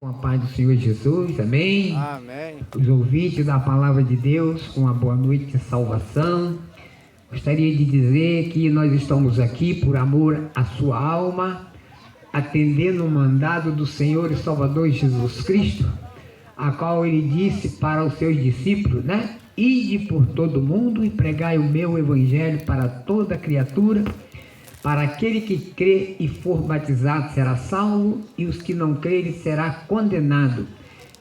Com a paz do Senhor Jesus, amém? Amém. Os ouvintes da palavra de Deus, com uma boa noite de salvação. Gostaria de dizer que nós estamos aqui por amor à sua alma, atendendo o mandado do Senhor e Salvador Jesus Cristo, a qual ele disse para os seus discípulos, né? Ide por todo o mundo e pregai o meu evangelho para toda criatura. Para aquele que crê e for batizado será salvo, e os que não crerem será condenado.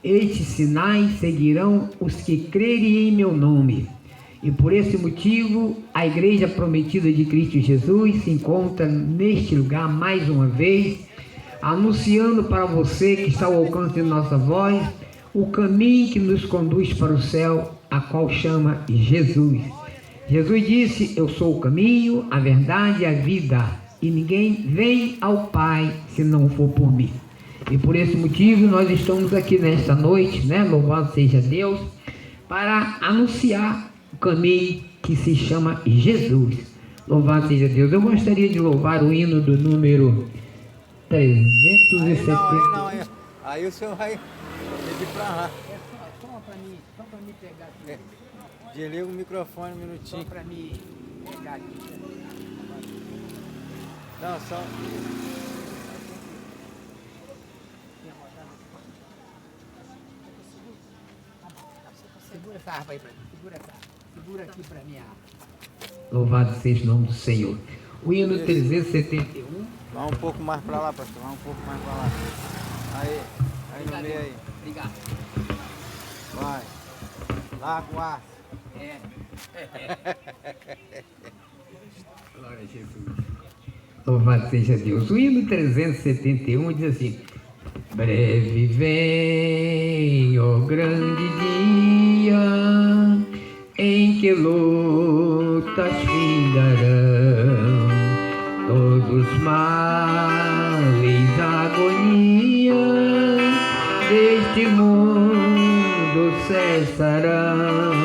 Estes sinais seguirão os que crerem em meu nome. E por esse motivo, a Igreja Prometida de Cristo Jesus se encontra neste lugar mais uma vez, anunciando para você que está ao alcance de nossa voz, o caminho que nos conduz para o céu, a qual chama Jesus. Jesus disse: eu sou o caminho, a verdade e a vida, e ninguém vem ao Pai se não for por mim. E por esse motivo nós estamos aqui nesta noite, né? Louvado seja Deus, para anunciar o caminho que se chama Jesus. Louvado seja Deus. Eu gostaria de louvar o hino do número 370. Aí o senhor vai pedir pra lá. Só para mim pegar aqui. Desliga o microfone um minutinho. Só para mim pegar aqui. Não, só. Segura essa harpa aí para mim. Segura aqui para mim a harpa. Louvado seja o nome do Senhor. O hino 371. Vai um pouco mais pra lá, pastor. Vai um pouco mais pra lá. Aí no meio aí. Obrigado. Vai. Lá com ar. Glória a Jesus. Louvado seja Deus. O hino 371 diz assim: breve vem o grande dia em que lutas findarão, todos os males, agonia deste mundo cessarão.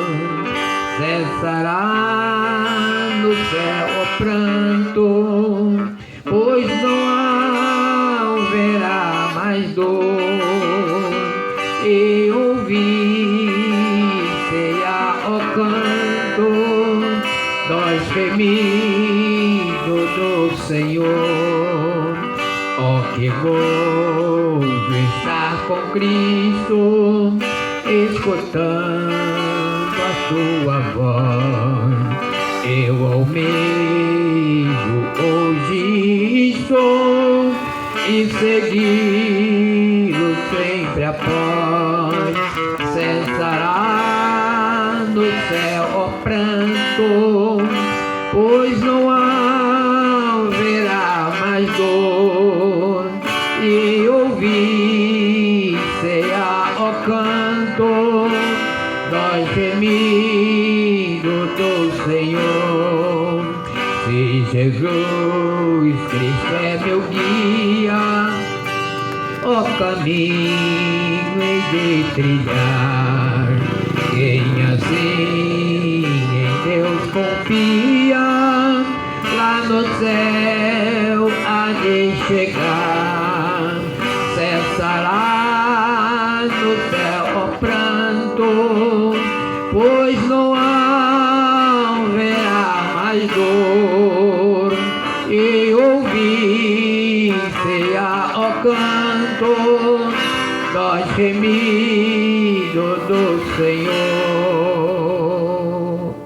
Cessará no céu o pranto, pois não haverá mais dor, e ouvir-se-á o canto dos gemidos do Senhor. Oh, que gozo estar com Cristo, escutando a sua voz. Eu almejo hoje estou e segui-lo sempre após. Cessará no céu o pranto, pois não haverá mais dor, e ouvir-se-á o canto dos gemidos do Senhor. Se Jesus Cristo é meu guia, o caminho hei de trilhar. Quem assim em Deus confia, lá no céu há de chegar. Cessará no céu o pranto, pois não haverá mais dor, e ouvir-se-á o canto dos gemidos do Senhor.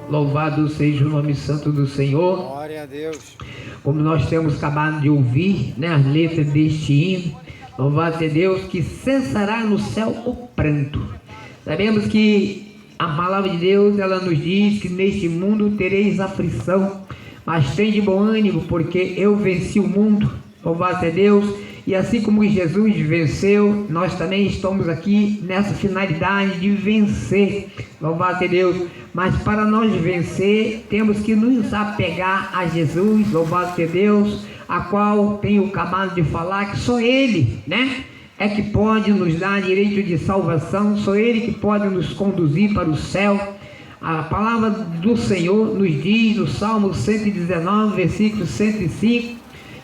Louvado seja o nome santo do Senhor. Glória a Deus. Como nós temos acabado de ouvir, né, as letras deste hino, louvado seja Deus, que cessará no céu o pranto. Sabemos que a palavra de Deus, ela nos diz que neste mundo tereis aflição, mas tem de bom ânimo, porque eu venci o mundo. Louvado seja Deus. E assim como Jesus venceu, nós também estamos aqui nessa finalidade de vencer. Louvado seja Deus. Mas para nós vencer, temos que nos apegar a Jesus. Louvado seja Deus, a qual tenho acabado de falar que só Ele, né, é que pode nos dar direito de salvação, só Ele que pode nos conduzir para o céu. A palavra do Senhor nos diz no Salmo 119, versículo 105,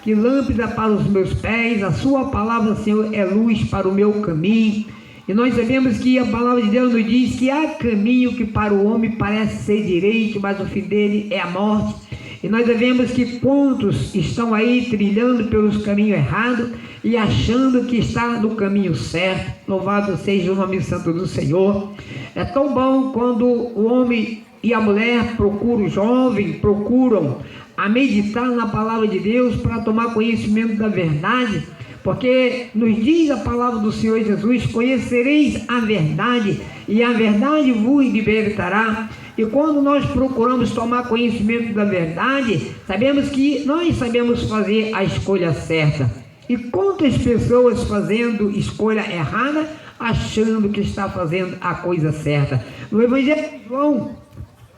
que lâmpada para os meus pés, a sua palavra, Senhor, é luz para o meu caminho. E nós sabemos que a palavra de Deus nos diz que há caminho que para o homem parece ser direito, mas o fim dele é a morte. E nós sabemos que quantos estão aí trilhando pelos caminhos errados e achando que está no caminho certo. Louvado seja o nome santo do Senhor. É tão bom quando o homem e a mulher procuram, o jovem, procuram a meditar na palavra de Deus para tomar conhecimento da verdade, porque nos diz a palavra do Senhor Jesus: conhecereis a verdade e a verdade vos libertará. E quando nós procuramos tomar conhecimento da verdade, sabemos que nós sabemos fazer a escolha certa. E quantas pessoas fazendo escolha errada, achando que está fazendo a coisa certa. No Evangelho de João,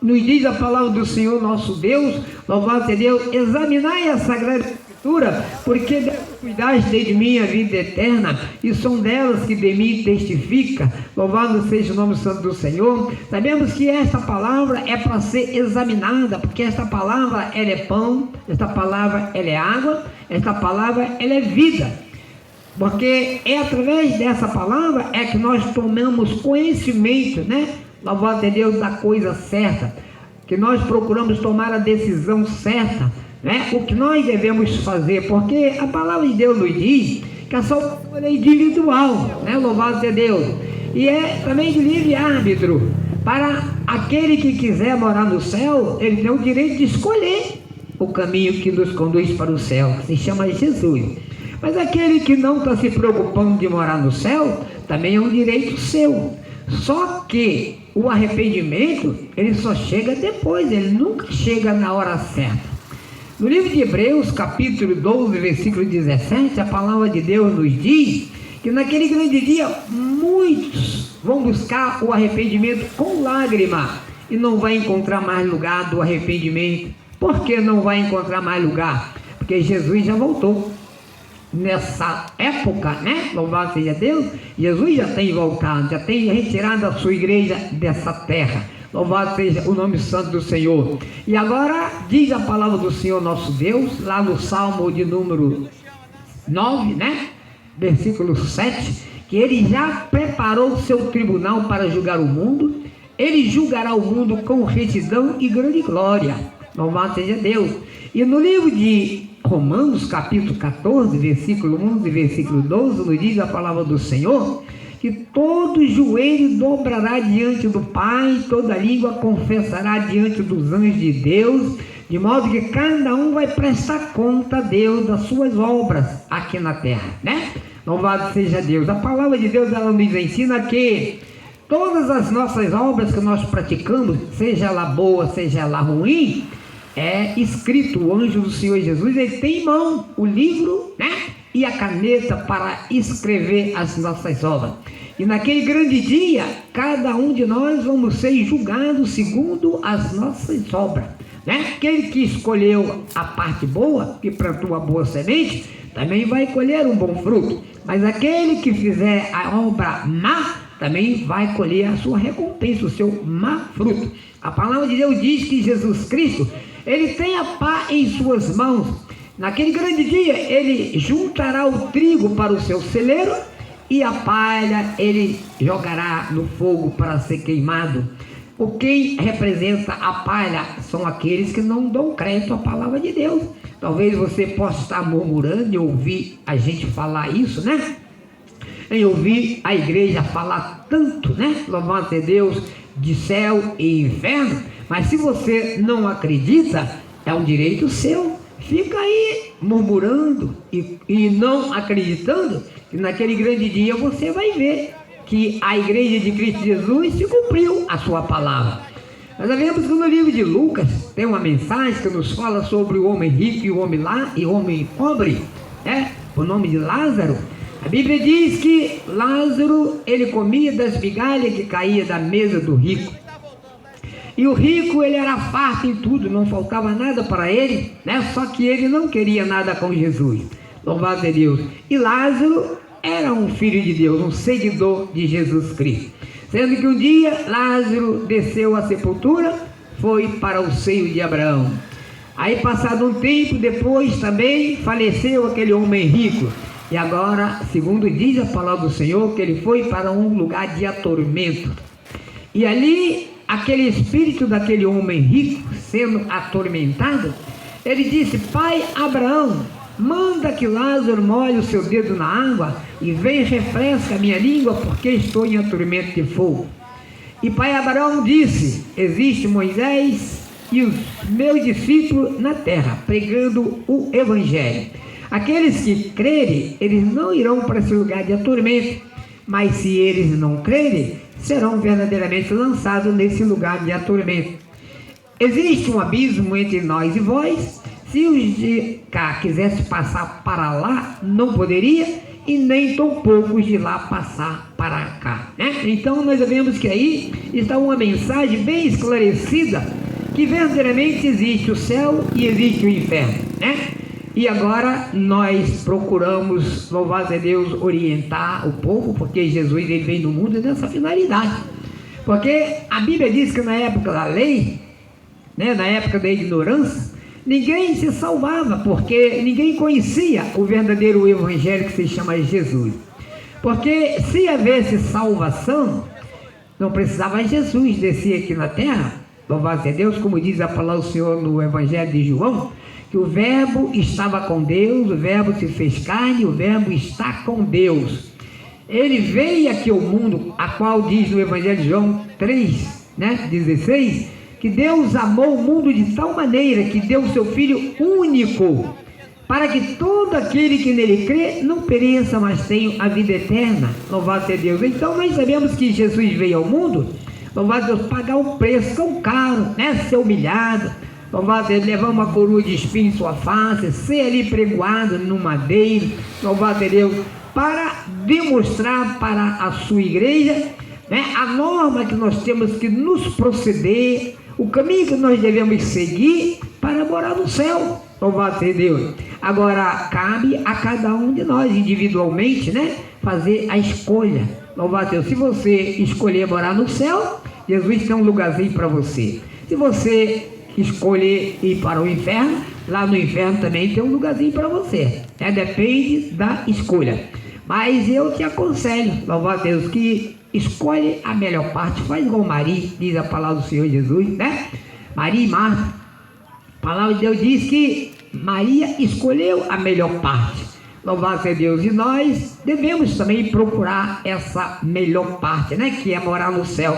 nos diz a palavra do Senhor nosso Deus, louvado seja Deus: examinai a Sagrada Escritura, porque cuidaste de mim a vida eterna, e são delas que de mim testifica. Louvado seja o nome santo do Senhor. Sabemos que esta palavra é para ser examinada, porque esta palavra ela é pão, esta palavra ela é água, esta palavra ela é vida. Porque é através dessa palavra é que nós tomamos conhecimento, né? Louvado seja Deus, da coisa certa, que nós procuramos tomar a decisão certa, né? O que nós devemos fazer, porque a palavra de Deus nos diz que a salvação é individual, né? Louvado seja Deus, e é também de livre árbitro. Para aquele que quiser morar no céu, ele tem o direito de escolher o caminho que nos conduz para o céu, que se chama Jesus. Mas aquele que não está se preocupando de morar no céu, também é um direito seu. Só que o arrependimento, ele só chega depois, ele nunca chega na hora certa. No livro de Hebreus, capítulo 12, versículo 17, a palavra de Deus nos diz que naquele grande dia, muitos vão buscar o arrependimento com lágrima e não vai encontrar mais lugar do arrependimento. Por que não vai encontrar mais lugar? Porque Jesus já voltou. Nessa época, né? Louvado seja Deus, Jesus já tem voltado, já tem retirado a sua igreja dessa terra. Louvado seja o nome santo do Senhor. E agora diz a palavra do Senhor nosso Deus, lá no Salmo de número 9, né? Versículo 7, que ele já preparou o seu tribunal para julgar o mundo. Ele julgará o mundo com retidão e grande glória. Louvado seja Deus. E no livro de Romanos, capítulo 14, versículo 11 e versículo 12, nos diz a palavra do Senhor que todo joelho dobrará diante do Pai, toda língua confessará diante dos anjos de Deus, de modo que cada um vai prestar conta a Deus das suas obras aqui na terra, né? Louvado seja Deus. A palavra de Deus, ela nos ensina que todas as nossas obras que nós praticamos, seja ela boa, seja ela ruim, é escrito. O anjo do Senhor Jesus, ele tem em mão o livro, né? E a caneta para escrever as nossas obras. E naquele grande dia, cada um de nós vamos ser julgados segundo as nossas obras, né? Aquele que escolheu a parte boa, que plantou a boa semente, também vai colher um bom fruto. Mas aquele que fizer a obra má, também vai colher a sua recompensa, o seu má fruto. A palavra de Deus diz que Jesus Cristo, ele tem a pá em suas mãos. Naquele grande dia, ele juntará o trigo para o seu celeiro e a palha ele jogará no fogo para ser queimado. O que representa a palha são aqueles que não dão crédito à palavra de Deus. Talvez você possa estar murmurando e ouvir a gente falar isso, né? Em ouvir a igreja falar tanto, né? Louvado seja Deus, de céu e inferno. Mas se você não acredita, é um direito seu. Fica aí murmurando e não acreditando, e naquele grande dia você vai ver que a igreja de Cristo Jesus se cumpriu a sua palavra. Nós sabemos que no livro de Lucas tem uma mensagem que nos fala sobre o homem rico e o homem pobre, né? O nome de Lázaro. A Bíblia diz que Lázaro, ele comia das migalhas que caía da mesa do rico. E o rico, ele era farto em tudo, não faltava nada para ele, né? Só que ele não queria nada com Jesus. Louvado seja Deus. E Lázaro era um filho de Deus, um seguidor de Jesus Cristo. Sendo que um dia Lázaro desceu à sepultura, foi para o seio de Abraão. Aí, passado um tempo depois, também faleceu aquele homem rico. E agora, segundo diz a palavra do Senhor, que ele foi para um lugar de atormento. E ali, aquele espírito daquele homem rico, sendo atormentado, ele disse: pai Abraão, manda que Lázaro molhe o seu dedo na água e vem e refresca a minha língua, porque estou em atormento de fogo. E pai Abraão disse: existe Moisés e os meus discípulos na terra, pregando o evangelho. Aqueles que crerem, eles não irão para esse lugar de atormento, mas se eles não crerem, serão verdadeiramente lançados nesse lugar de atormento. Existe um abismo entre nós e vós. Se os de cá quisessem passar para lá, não poderia, e nem tão poucos de lá passar para cá, né? Então nós vemos que aí está uma mensagem bem esclarecida, que verdadeiramente existe o céu e existe o inferno, né? E agora nós procuramos, louvado a Deus, orientar o povo, porque Jesus ele veio no mundo nessa finalidade. Porque a Bíblia diz que na época da lei, né, na época da ignorância, ninguém se salvava, porque ninguém conhecia o verdadeiro evangelho que se chama Jesus. Porque se houvesse salvação, não precisava Jesus descer aqui na terra, louvado a Deus, como diz a palavra do Senhor no evangelho de João, que o verbo estava com Deus, o verbo se fez carne, o verbo está com Deus. Ele veio aqui ao mundo, a qual diz no evangelho de João 3, né, 16, que Deus amou o mundo de tal maneira que deu o seu Filho único, para que todo aquele que nele crê não pereça, mas tenha a vida eterna. Louvado seja Deus. Então nós sabemos que Jesus veio ao mundo, louvado Deus, pagar um preço tão caro, né, ser humilhado, louvado Deus, levar uma coroa de espinho em sua face, ser ali pregoado no madeiro, louvado Deus, para demonstrar para a sua igreja, né, a norma que nós temos que nos proceder, o caminho que nós devemos seguir para morar no céu. Louvado seja Deus. Agora cabe a cada um de nós individualmente, né, fazer a escolha. Louvado Deus. Se você escolher morar no céu, Jesus tem um lugarzinho para você. Se você escolher ir para o inferno, lá no inferno também tem um lugarzinho para você, né? Depende da escolha. Mas eu te aconselho, louvado Deus, que escolhe a melhor parte. Faz igual Maria, diz a palavra do Senhor Jesus, né? Maria e Marta, a palavra de Deus diz que Maria escolheu a melhor parte. Louvado seja Deus. E nós devemos também procurar essa melhor parte, né, que é morar no céu.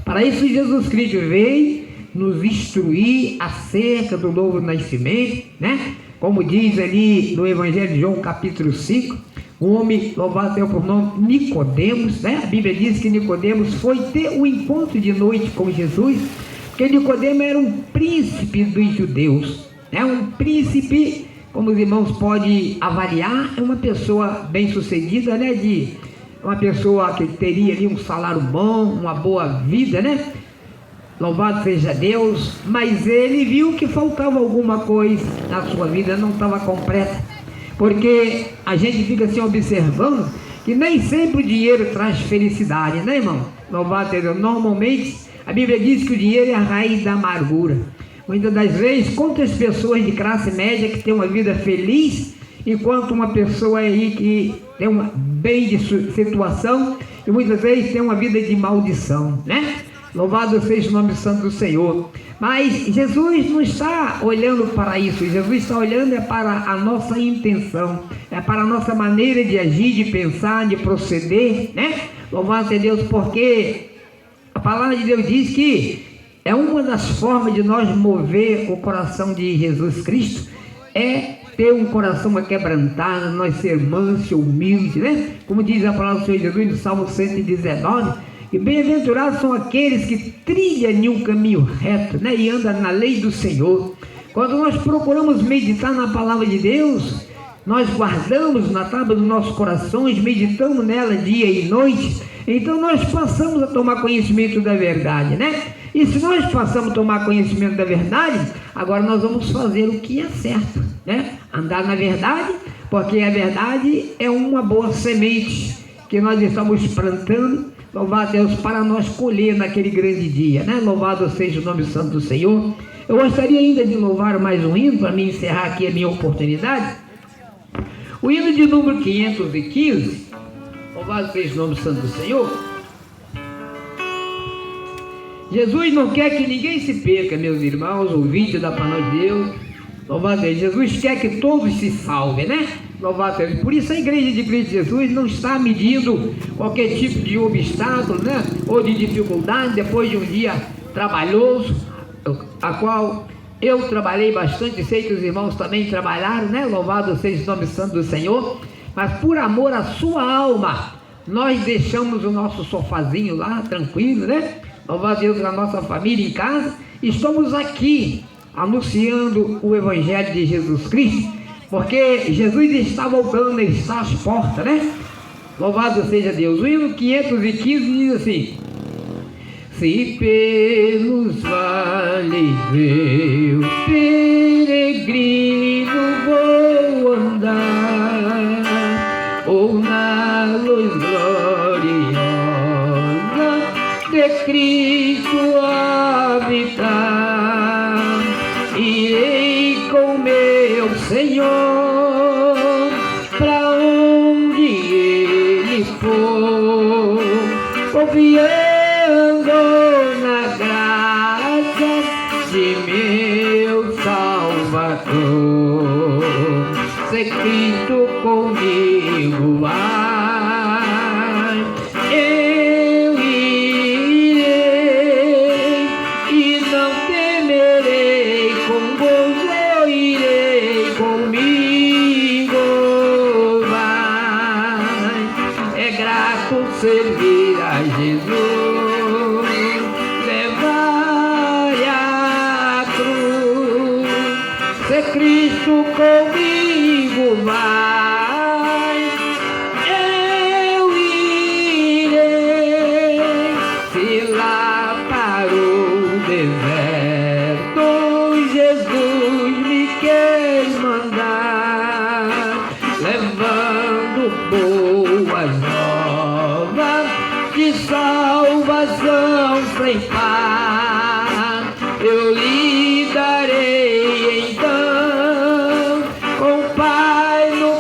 Para isso Jesus Cristo veio nos instruir acerca do novo nascimento, né? Como diz ali no Evangelho de João capítulo 5, o homem, louvado seja por nome Nicodemos, né? A Bíblia diz que Nicodemos foi ter um encontro de noite com Jesus, porque Nicodemos era um príncipe dos judeus, né? Um príncipe, como os irmãos podem avaliar, é uma pessoa bem sucedida, né? De uma pessoa que teria ali um salário bom, uma boa vida, né? Louvado seja Deus. Mas ele viu que faltava alguma coisa na sua vida, não estava completa, porque a gente fica assim observando que nem sempre o dinheiro traz felicidade, né, irmão? Louvado seja Deus. Normalmente a Bíblia diz que o dinheiro é a raiz da amargura. Muitas das vezes, quantas pessoas de classe média que tem uma vida feliz, enquanto uma pessoa aí que tem uma bem de situação e muitas vezes tem uma vida de maldição, né? Louvado seja o nome santo do Senhor. Mas Jesus não está olhando para isso. Jesus está olhando para a nossa intenção, é para a nossa maneira de agir, de pensar, de proceder, né? Louvado seja Deus, porque a palavra de Deus diz que é uma das formas de nós mover o coração de Jesus Cristo, é ter um coração aquebrantado, nós ser manso, humilde, né? Como diz a palavra do Senhor Jesus no Salmo 119, e bem-aventurados são aqueles que trilham em um caminho reto, né? E andam na lei do Senhor. Quando nós procuramos meditar na palavra de Deus, nós guardamos na tábua dos nossos corações, meditamos nela dia e noite, então nós passamos a tomar conhecimento da verdade, né? E se nós passamos a tomar conhecimento da verdade, agora nós vamos fazer o que é certo, né? Andar na verdade, porque a verdade é uma boa semente que nós estamos plantando, louvado Deus, para nós colher naquele grande dia, né? Louvado seja o nome santo do Senhor. Eu gostaria ainda de louvar mais um hino para me encerrar aqui a minha oportunidade. O hino de número 515, louvado seja o nome santo do Senhor. Jesus não quer que ninguém se perca, meus irmãos, ouvintes da palavra de Deus. Louvado seja, Jesus quer que todos se salvem, né? Louvado seja. Por isso a igreja de Cristo Jesus não está medindo qualquer tipo de obstáculo, né? Ou de dificuldade depois de um dia trabalhoso, a qual eu trabalhei bastante, sei que os irmãos também trabalharam, né? Louvado seja o nome santo do Senhor. Mas por amor à sua alma, nós deixamos o nosso sofazinho lá, tranquilo, né? Louvado Deus, a nossa família em casa. Estamos aqui anunciando o Evangelho de Jesus Cristo, porque Jesus está voltando, ele está às portas, né? Louvado seja Deus. O hino 515 diz assim: se pelos vales eu, peregrino, vou andar, ou na luz gloriosa de Cristo habitar, irei com meu Senhor para onde Ele for, confiando na graça de meu Salvador. Se Cristo comigo vai, eu irei e não temerei, com gozo eu irei, comigo vai. É grato servir a Jesus, levar a cruz. Se Cristo comigo vai, eu irei. Se lá para o deserto Jesus me quer mandar, levando boas novas de salvação sem par, eu lhe darei então, com Pai no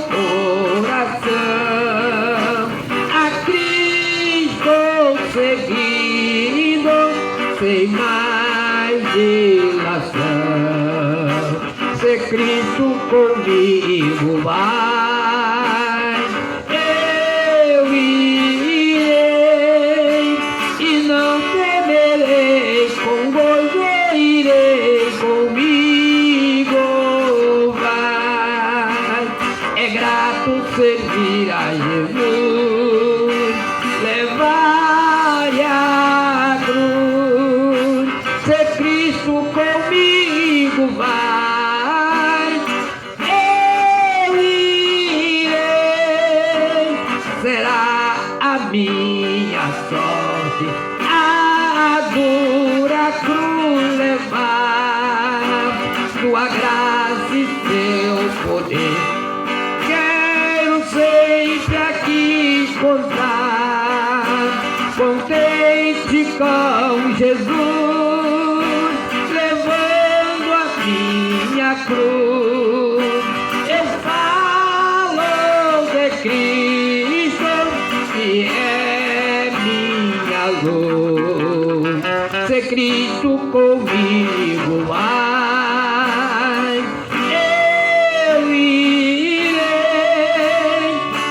coração, a Cristo seguindo, sem mais dilação. Se Cristo comigo vai, eu irei e não temerei, com gozo irei, comigo vai. É grato servir a Jesus, levar a cruz. Se Cristo comigo vai, eu irei. Será a minha sorte a dura cruz levar, tua graça e teu poder quero sempre aqui contar, contente com Jesus, levando a minha cruz. Eu falo de Cristo, que é minha luz. Se Cristo comigo vai, eu irei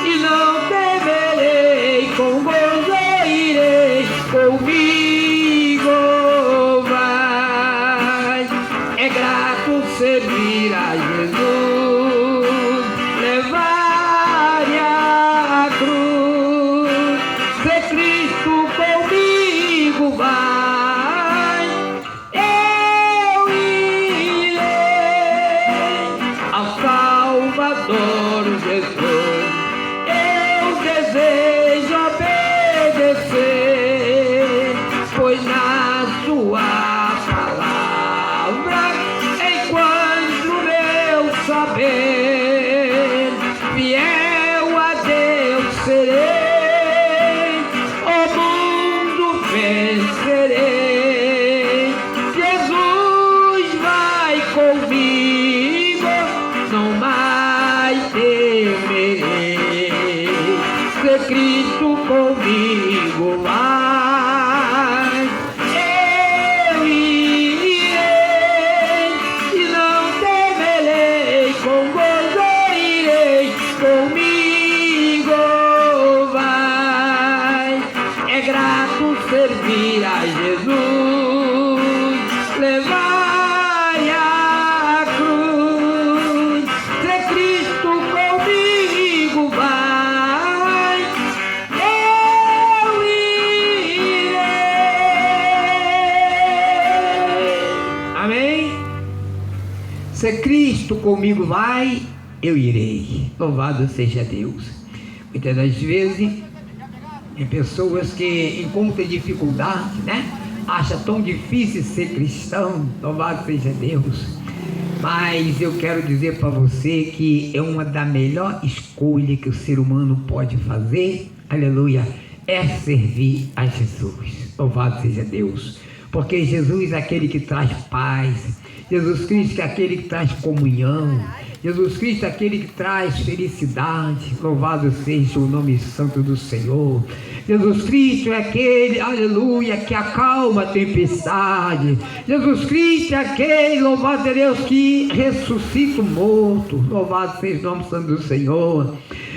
e não temerei, com gozo irei, comigo vai. É grato servir a Jesus, levar a cruz. Se Cristo comigo vai, eu irei ao Salvador Jesus. Eu desejo obedecer, pois na sua palavra enquanto meu saber, fiel a Deus serei, o mundo vencerei. vai, eu irei e não temerei, com gozo irei, comigo vai. É grato servir a Jesus, levai a cruz, ser Cristo comigo vai, eu irei. Amém? Se Cristo comigo vai, eu irei. Louvado seja Deus. Muitas das vezes tem pessoas que encontram dificuldade, né? Acha tão difícil ser cristão. Louvado seja Deus. Mas eu quero dizer para você que é uma da melhor escolha que o ser humano pode fazer, aleluia, é servir a Jesus. Louvado seja Deus. Porque Jesus é aquele que traz paz, Jesus Cristo é aquele que traz comunhão, Jesus Cristo é aquele que traz felicidade. Louvado seja o nome santo do Senhor. Jesus Cristo é aquele, aleluia, que acalma a tempestade. Jesus Cristo é aquele, louvado seja Deus, que ressuscita o morto. Louvado seja o nome santo do Senhor.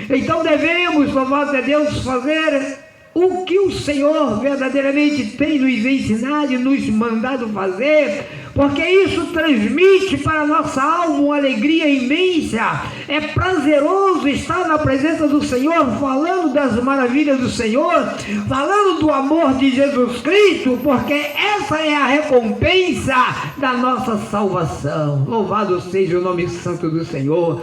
Então devemos, louvado seja Deus, fazer o que o Senhor verdadeiramente tem nos ensinado e nos mandado fazer, porque isso transmite para a nossa alma uma alegria imensa. É prazeroso estar na presença do Senhor, falando das maravilhas do Senhor, falando do amor de Jesus Cristo, porque essa é a recompensa da nossa salvação. Louvado seja o nome santo do Senhor.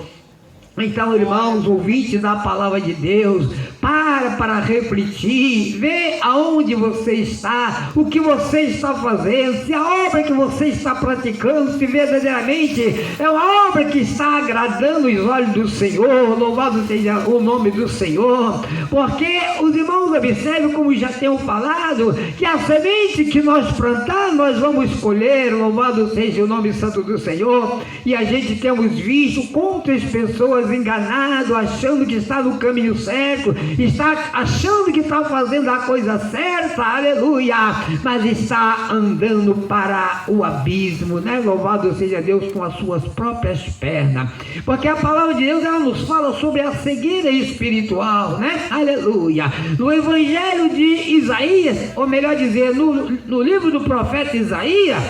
Então, irmãos, ouvintes da palavra de Deus, para refletir, ver aonde você está, o que você está fazendo, se a obra que você está praticando, se verdadeiramente é uma obra que está agradando os olhos do Senhor. Louvado seja o nome do Senhor, porque os irmãos observam, como já tenho falado, que a semente que nós plantar, nós vamos colher. Louvado seja o nome santo do Senhor. E a gente temos visto quantas pessoas enganadas, achando que está no caminho certo, está achando que está fazendo a coisa certa, aleluia, mas está andando para o abismo, né? Louvado seja Deus, com as suas próprias pernas, porque a palavra de Deus, ela nos fala sobre a cegueira espiritual, né? Aleluia. No evangelho de Isaías, ou melhor dizer, no livro do profeta Isaías,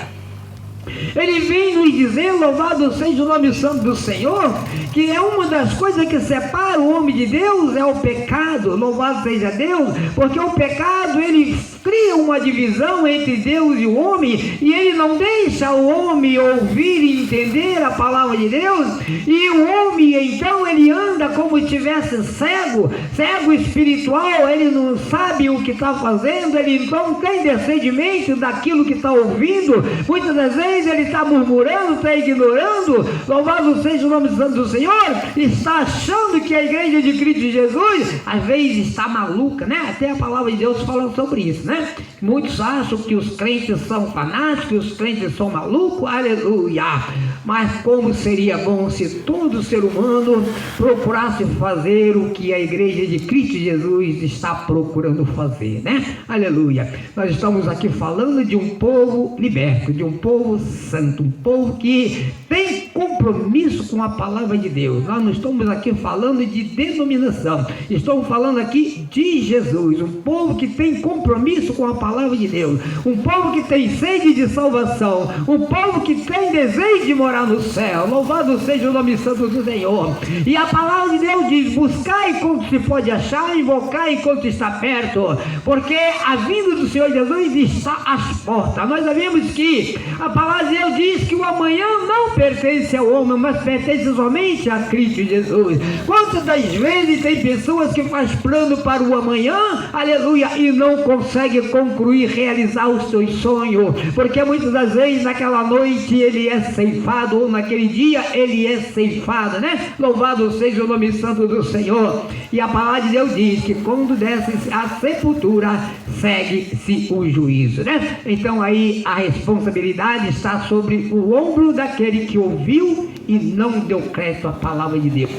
ele vem nos dizer, louvado seja o nome santo do Senhor, que é uma das coisas que separa o homem de Deus, é o pecado. Louvado seja Deus, porque o pecado, ele cria uma divisão entre Deus e o homem, e ele não deixa o homem ouvir e entender a palavra de Deus, e o homem, então, ele anda como se estivesse cego espiritual, ele não sabe o que está fazendo, ele então tem discernimento daquilo que está ouvindo. Muitas das vezes ele está murmurando, está ignorando. Louvado seja o nome santo do Senhor, está achando que a igreja de Cristo Jesus às vezes está maluca, né? Até a palavra de Deus fala sobre isso, né? Muitos acham que os crentes são fanáticos, os crentes são malucos, aleluia. Mas como seria bom se todo ser humano procurasse fazer o que a igreja de Cristo Jesus está procurando fazer, né? Aleluia. Nós estamos aqui falando de um povo liberto, de um povo santo, um povo que tem compromisso com a palavra de Deus. Nós não estamos aqui falando de denominação, estamos falando aqui de Jesus, um povo que tem compromisso com a palavra de Deus, um povo que tem sede de salvação, um povo que tem desejo de morar no céu. Louvado seja o nome santo do Senhor. E a palavra de Deus diz: buscai enquanto se pode achar, invocar enquanto está perto, porque a vinda do Senhor Jesus está às portas. Nós sabemos que a palavra de Deus diz que o amanhã não pertence ao homem, mas pertence somente a Cristo Jesus. Quantas das vezes tem pessoas que faz plano para o amanhã, aleluia, e não consegue concluir, realizar os seus sonhos, porque muitas das vezes naquela noite ele é ceifado, ou naquele dia ele é ceifado, né? Louvado seja o nome santo do Senhor. E a palavra de Deus diz que quando desce a sepultura, segue-se o juízo, né? Então aí a responsabilidade está sobre o ombro daquele que ouviu e não deu crédito à palavra de Deus.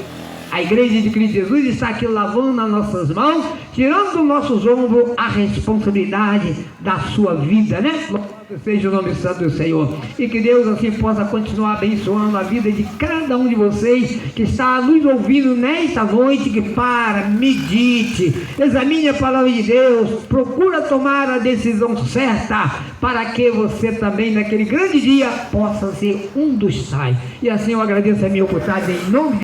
A igreja de Cristo Jesus está aqui lavando as nossas mãos, tirando dos nossos ombros a responsabilidade da sua vida, né? Louvado seja o nome santo do Senhor. E que Deus assim possa continuar abençoando a vida de cada um de vocês que está nos ouvindo nesta noite, que medite, examine a palavra de Deus, procura tomar a decisão certa, para que você também naquele grande dia possa ser um dos tais. E assim eu agradeço a minha oportunidade em nome de